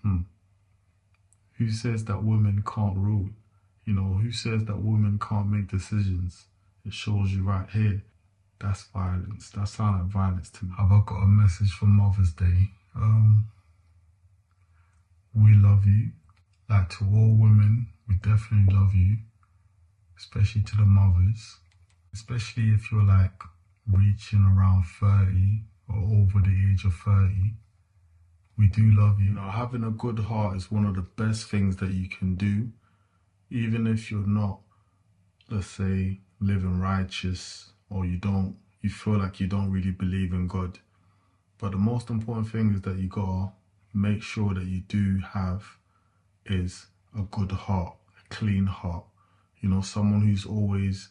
Hmm. Who says that women can't rule? Who says that women can't make decisions? It shows you right here. That's violence. That sounds like violence to me. Have I got a message for Mother's Day? We love you. Like, to all women, we definitely love you. Especially to the mothers. Especially if you're like reaching around 30 or over the age of 30. We do love you. Having a good heart is one of the best things that you can do. Even if you're not, let's say, living righteous, or you feel like you don't really believe in God. But the most important thing is that you gotta make sure that you do have is a good heart, a clean heart. Someone who's always,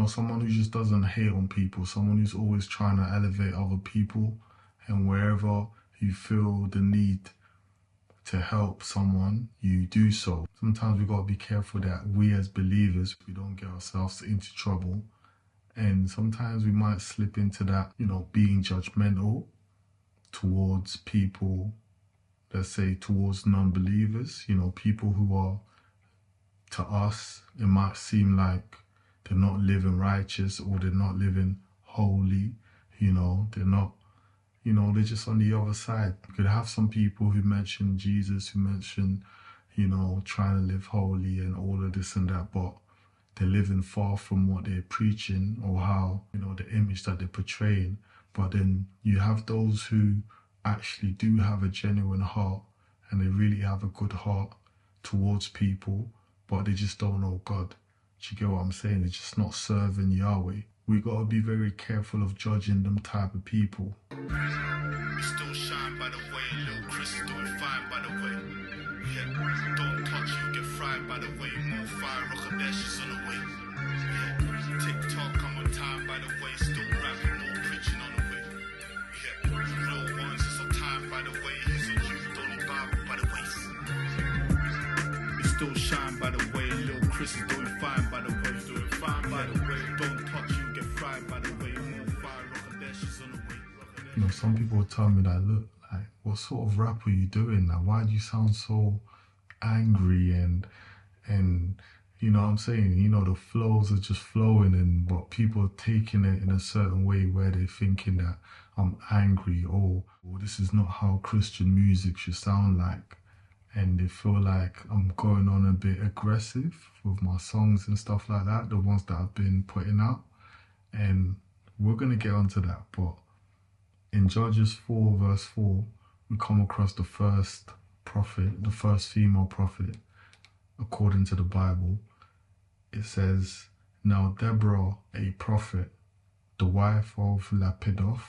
someone who just doesn't hate on people, someone who's always trying to elevate other people, and wherever you feel the need to help someone, you do so. Sometimes we gotta be careful that we as believers, we don't get ourselves into trouble. And sometimes we might slip into that, being judgmental towards people, let's say towards non-believers, people who are, to us, it might seem like they're not living righteous or they're not living holy, they're not, they're just on the other side. You could have some people who mention Jesus, who mention, trying to live holy and all of this and that, but they're living far from what they're preaching or how, the image that they're portraying. But then you have those who actually do have a genuine heart and they really have a good heart towards people, but they just don't know God. Do you get what I'm saying? They're just not serving Yahweh. We gotta be very careful of judging them type of people. We still shine by the way, little Chris is doing fine by the way. Yeah, don't touch you, get fried by the way. More fire, rock up there, she's on the way. Yeah, TikTok, I'm on time by the way. Still rapping, more preaching on the way. Yeah, real ones, it's on time by the way. He's on you, don't need Bible by the waist. We still shine by the way, little Chris is doing fine by the way. Doing fine by the way, don't touch you, get fried by the way. More fire, rock up there, she's on the way. Some people tell me that, look, like, what sort of rap are you doing? Like, why do you sound so angry and you know what I'm saying? The flows are just flowing, but people are taking it in a certain way where they're thinking that I'm angry or this is not how Christian music should sound like. And they feel like I'm going on a bit aggressive with my songs and stuff like that, the ones that I've been putting out. And we're going to get onto that, but in Judges 4 verse 4, we come across the first prophet, the first female prophet, according to the Bible. It says, now Deborah, a prophet, the wife of Lapidoth,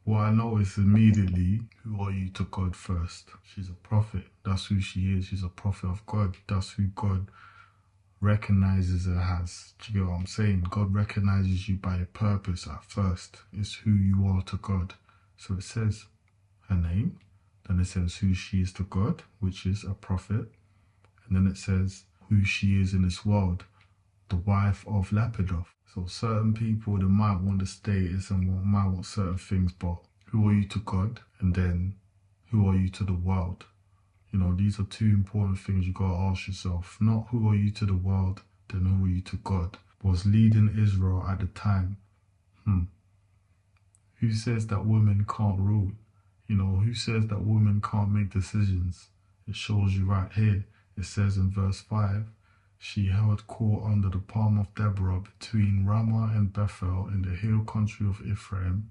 what I know is immediately, who are you to God first? She's a prophet. That's who she is. She's a prophet of God. That's who God recognizes her as. Do you get what I'm saying? God recognizes you by a purpose at first. It's who you are to God. So it says her name, then it says who she is to God, which is a prophet, and then it says who she is in this world, the wife of Lapidoth. So certain people, they might want the status and might want certain things, but who are you to God? And then who are you to the world? These are two important things you gotta ask yourself. Not who are you to the world, then who are you to God? Was leading Israel at the time. Who says that women can't rule? Who says that women can't make decisions? It shows you right here. It says in verse 5, she held court under the palm of Deborah between Ramah and Bethel in the hill country of Ephraim,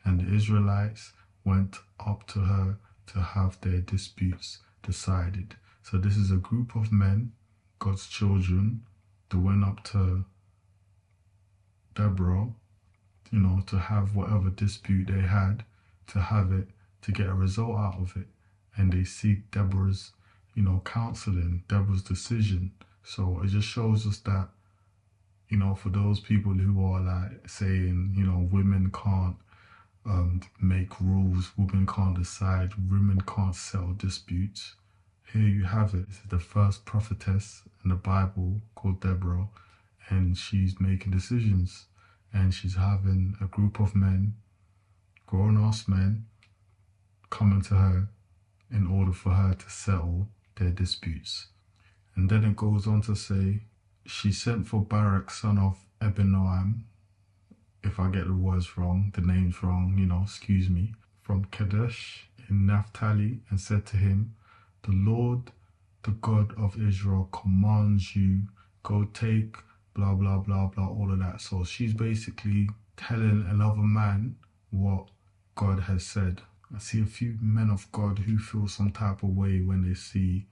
and the Israelites went up to her to have their disputes decided. So this is a group of men, God's children, that went up to Deborah, to have whatever dispute they had, to have it, to get a result out of it. And they seek Deborah's, counseling, Deborah's decision. So it just shows us that, for those people who are like saying, women can't make rules, women can't decide, women can't settle disputes. Here you have it. This is the first prophetess in the Bible called Deborah, and she's making decisions, and she's having a group of men, grown-ass men, coming to her in order for her to settle their disputes. And then it goes on to say, she sent for Barak, son of Abinoam, if I get the words wrong, the names wrong, excuse me, from Kadesh in Naphtali, and said to him, the Lord, the God of Israel, commands you, go take blah, blah, blah, blah, all of that. So she's basically telling another man what God has said. I see a few men of God who feel some type of way when they see,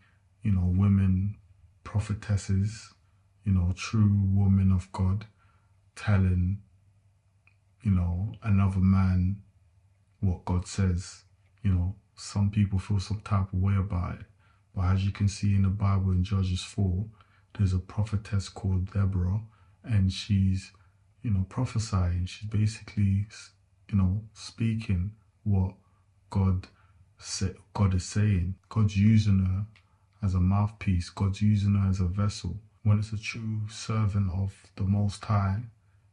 women prophetesses, true women of God telling, another man what God says. Some people feel some type of way about it. But as you can see in the Bible in Judges 4, there's a prophetess called Deborah, and she's, prophesying. She's basically, speaking what God is saying. God's using her as a mouthpiece. God's using her as a vessel. When it's a true servant of the Most High,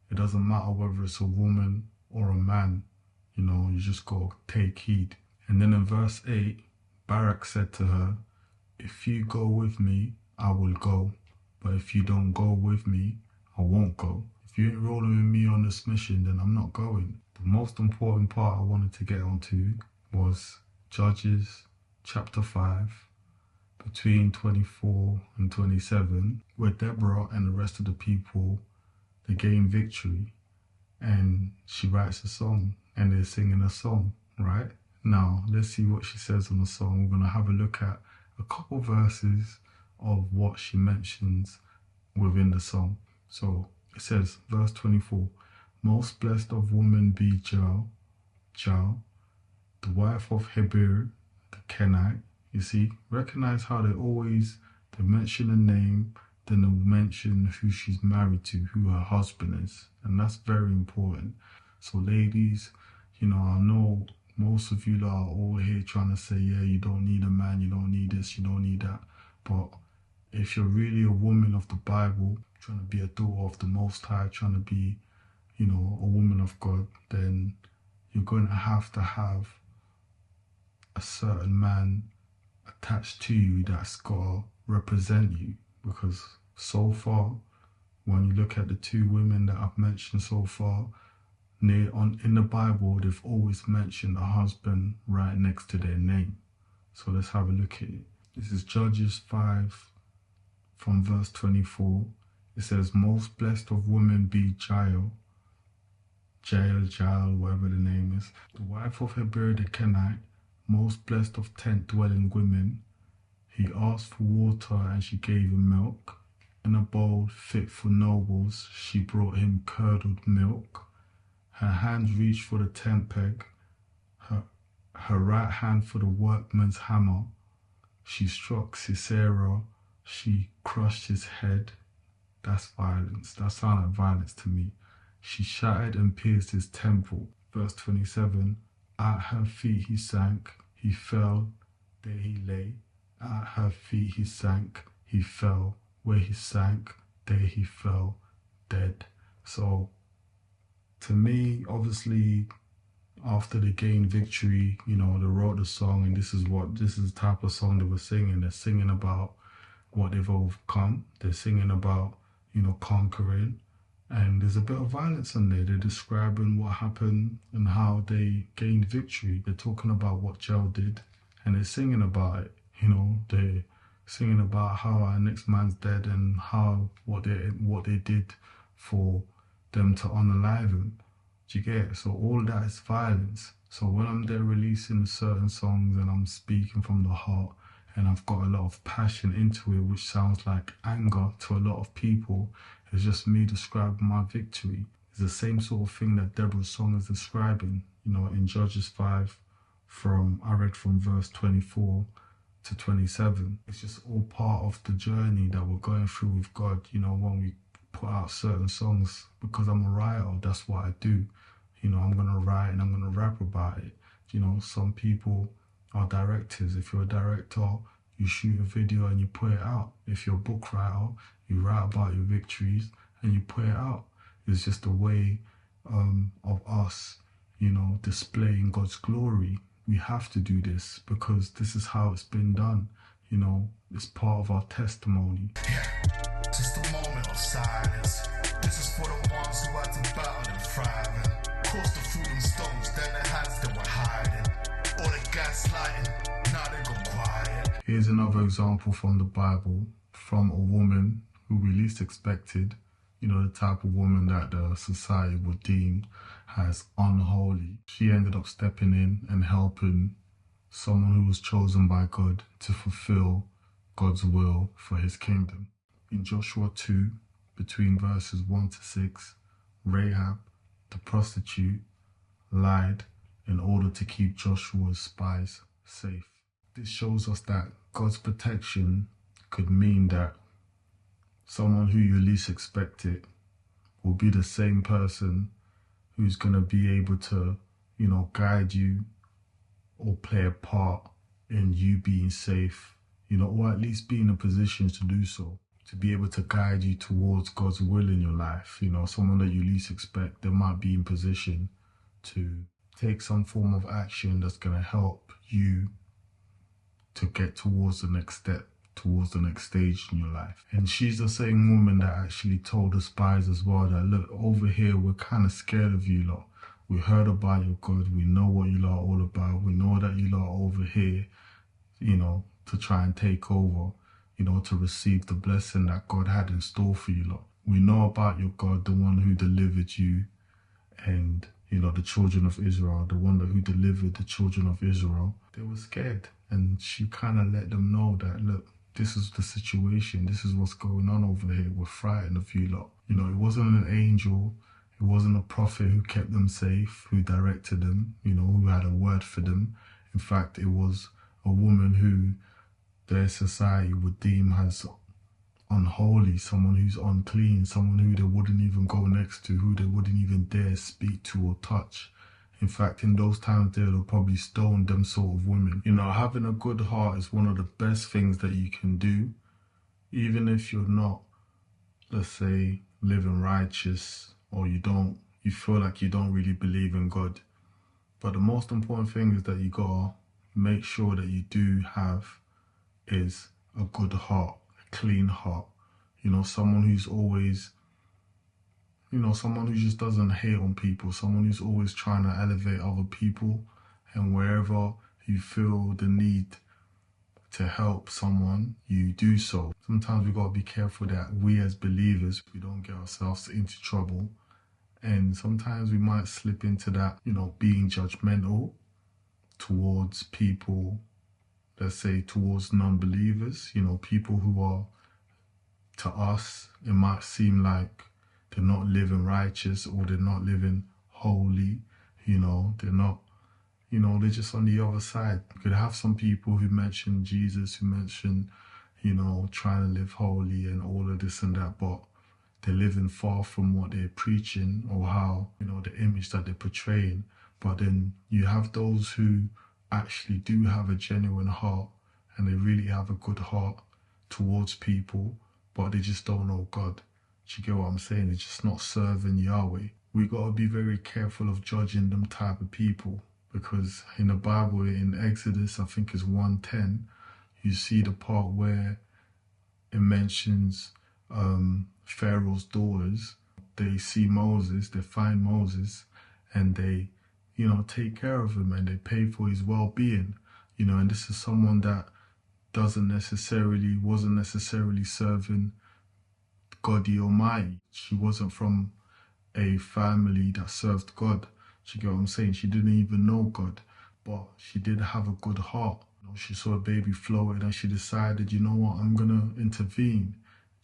it doesn't matter whether it's a woman or a man. You just got to take heed. And then in verse 8, Barak said to her, if you go with me, I will go. But if you don't go with me, I won't go. If you ain't rolling with me on this mission, then I'm not going. The most important part I wanted to get onto was Judges chapter 5, between 24 and 27, where Deborah and the rest of the people, they gain victory. And she writes a song, and they're singing a song, right? Now, let's see what she says on the song. We're going to have a look at a couple verses of what she mentions within the song. So it says, verse 24, most blessed of women be Jael, the wife of Heber the Kenite. You see, recognize how they mention a name, then they'll mention who she's married to, who her husband is. And that's very important. So ladies, I know most of you are all here trying to say, yeah, you don't need a man, you don't need this, you don't need that. But if you're really a woman of the Bible, trying to be a daughter of the Most High, trying to be, a woman of God, then you're going to have a certain man attached to you that's got to represent you. Because so far, when you look at the two women that I've mentioned so far, in the Bible, they've always mentioned a husband right next to their name. So let's have a look at it. This is Judges 5 from verse 24. It says, most blessed of women be Jael, whatever the name is, the wife of Heber the Kenite, most blessed of tent-dwelling women. He asked for water, and she gave him milk. In a bowl fit for nobles, she brought him curdled milk. Her hands reached for the tent peg, her right hand for the workman's hammer. She struck Sisera, she crushed his head. That's violence. That sounded like violence to me. She shattered and pierced his temple. Verse 27, at her feet he sank, he fell, there he lay. At her feet he sank, he fell, where he sank, there he fell, dead. So, to me, obviously, after they gained victory, they wrote the song, and this is the type of song they were singing. They're singing about what they've overcome. They're singing about, conquering. And there's a bit of violence in there. They're describing what happened and how they gained victory. They're talking about what Jael did, and they're singing about it. They're singing about how our next man's dead, and what they did for them to unalive him. Do you get it? So all that is violence. So when I'm there releasing certain songs and I'm speaking from the heart, and I've got a lot of passion into it, which sounds like anger to a lot of people, it's just me describing my victory. It's the same sort of thing that Deborah's song is describing. In Judges 5, I read from verse 24 to 27. It's just all part of the journey that we're going through with God. When we put out certain songs, because I'm a writer, that's what I do. I'm going to write and I'm going to rap about it. Some people are directors. If you're a director, you shoot a video and you put it out. If you're a book writer, you write about your victories and you put it out. It's just a way of us, displaying God's glory. We have to do this because this is how it's been done. You know, it's part of our testimony. Yeah, just a moment of silence. This is for the ones who had to battle and thrive and caused the fruit and stones, then the hands that were hiding. All the gaslighting, now they go quiet. Here's another example from the Bible, from a woman who we least expected. You know, the type of woman that the society would deem as unholy. She ended up stepping in and helping someone who was chosen by God to fulfill God's will for his kingdom. In Joshua 2, between verses 1 to 6, Rahab, the prostitute, lied in order to keep Joshua's spies safe. This shows us that God's protection could mean that someone who you least expect it will be the same person who's going to be able to, you know, guide you or play a part in you being safe, you know, or at least be in a position to do so, to be able to guide you towards God's will in your life. You know, someone that you least expect, they might be in position to take some form of action that's going to help you to get towards the next step, towards the next stage in your life. And she's the same woman that actually told the spies as well that, look, over here, we're kind of scared of you lot. We heard about your God. We know what you lot are all about. We know that you lot are over here, you know, to try and take over, you know, to receive the blessing that God had in store for you lot. We know about your God, the one who delivered you and, you know, the children of Israel, the one who delivered the children of Israel. They were scared. And she kind of let them know that, look, this is the situation. This is what's going on over here. We're frightened of you lot. You know, it wasn't an angel. It wasn't a prophet who kept them safe, who directed them, you know, who had a word for them. In fact, it was a woman who their society would deem as unholy, someone who's unclean, someone who they wouldn't even go next to, who they wouldn't even dare speak to or touch. In fact, in those times, they would have probably stoned them sort of women. You know, having a good heart is one of the best things that you can do, even if you're not, let's say, living righteous, or you feel like you don't really believe in God. But the most important thing is that you gotta make sure that you do have is a good heart, a clean heart. You know, someone who's always, you know, someone who just doesn't hate on people, someone who's always trying to elevate other people, and wherever you feel the need to help someone, you do so. Sometimes we gotta be careful that we as believers, we don't get ourselves into trouble. And sometimes we might slip into that, you know, being judgmental towards people, let's say towards non-believers, you know, people who are, to us, it might seem like they're not living righteous or they're not living holy, you know, they're not, you know, they're just on the other side. You could have some people who mention Jesus, who mention, you know, trying to live holy and all of this and that, but they're living far from what they're preaching or how, you know, the image that they're portraying. But then you have those who actually do have a genuine heart and they really have a good heart towards people, but they just don't know God. Do you get what I'm saying? They're just not serving Yahweh. We got to be very careful of judging them type of people, because in the Bible, in Exodus, I think it's 1:10, you see the part where it mentions Pharaoh's daughters. They see Moses, they find Moses, and they, you know, take care of him and they pay for his well-being, you know, and this is someone that wasn't necessarily serving God the Almighty. She wasn't from a family that served God. You get what I'm saying? She didn't even know God, but she did have a good heart. You know, she saw a baby floating and she decided, you know what, I'm gonna intervene.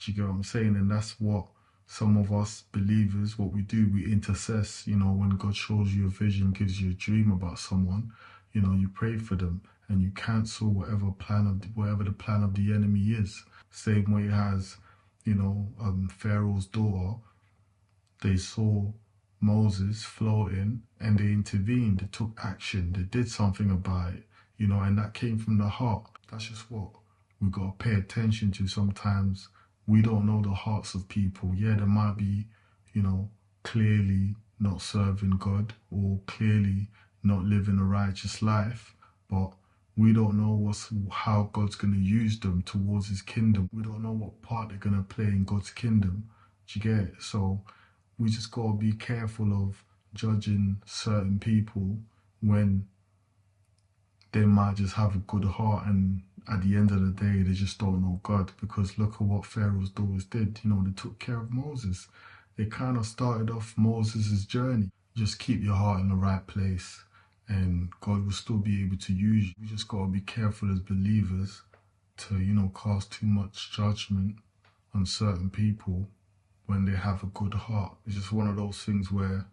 You get what I'm saying? And that's what some of us believers, what we do, we intercess. You know, when God shows you a vision, gives you a dream about someone, you know, you pray for them and you cancel whatever the plan of the enemy is. Same way as, you know, Pharaoh's daughter, they saw Moses floating and they intervened, they took action, they did something about it, you know, and that came from the heart. That's just what we got to pay attention to. Sometimes we don't know the hearts of people. Yeah, they might be, you know, clearly not serving God, or clearly not living a righteous life, but we don't know how God's going to use them towards his kingdom. We don't know what part they're going to play in God's kingdom. Do you get it? So we just got to be careful of judging certain people when they might just have a good heart, and at the end of the day, they just don't know God. Because look at what Pharaoh's daughters did. You know, they took care of Moses. They kind of started off Moses' journey. Just keep your heart in the right place, and God will still be able to use you. We just got to be careful as believers to, you know, cast too much judgment on certain people when they have a good heart. It's just one of those things where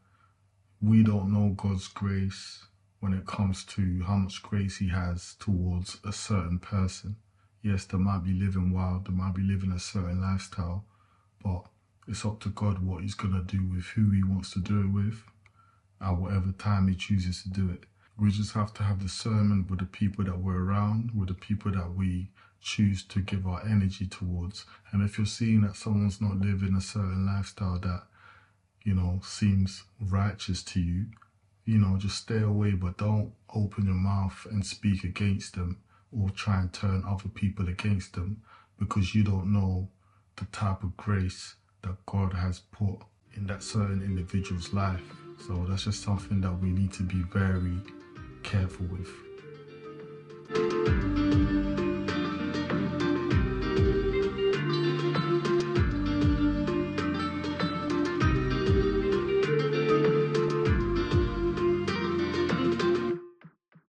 we don't know God's grace when it comes to how much grace he has towards a certain person. Yes, they might be living wild, they might be living a certain lifestyle, but it's up to God what he's going to do with who he wants to do it with at whatever time he chooses to do it. We just have to have discernment with the people that we're around, with the people that we choose to give our energy towards. And if you're seeing that someone's not living a certain lifestyle that, you know, seems righteous to you, you know, just stay away, but don't open your mouth and speak against them or try and turn other people against them, because you don't know the type of grace that God has put in that certain individual's life. So that's just something that we need to be very careful with.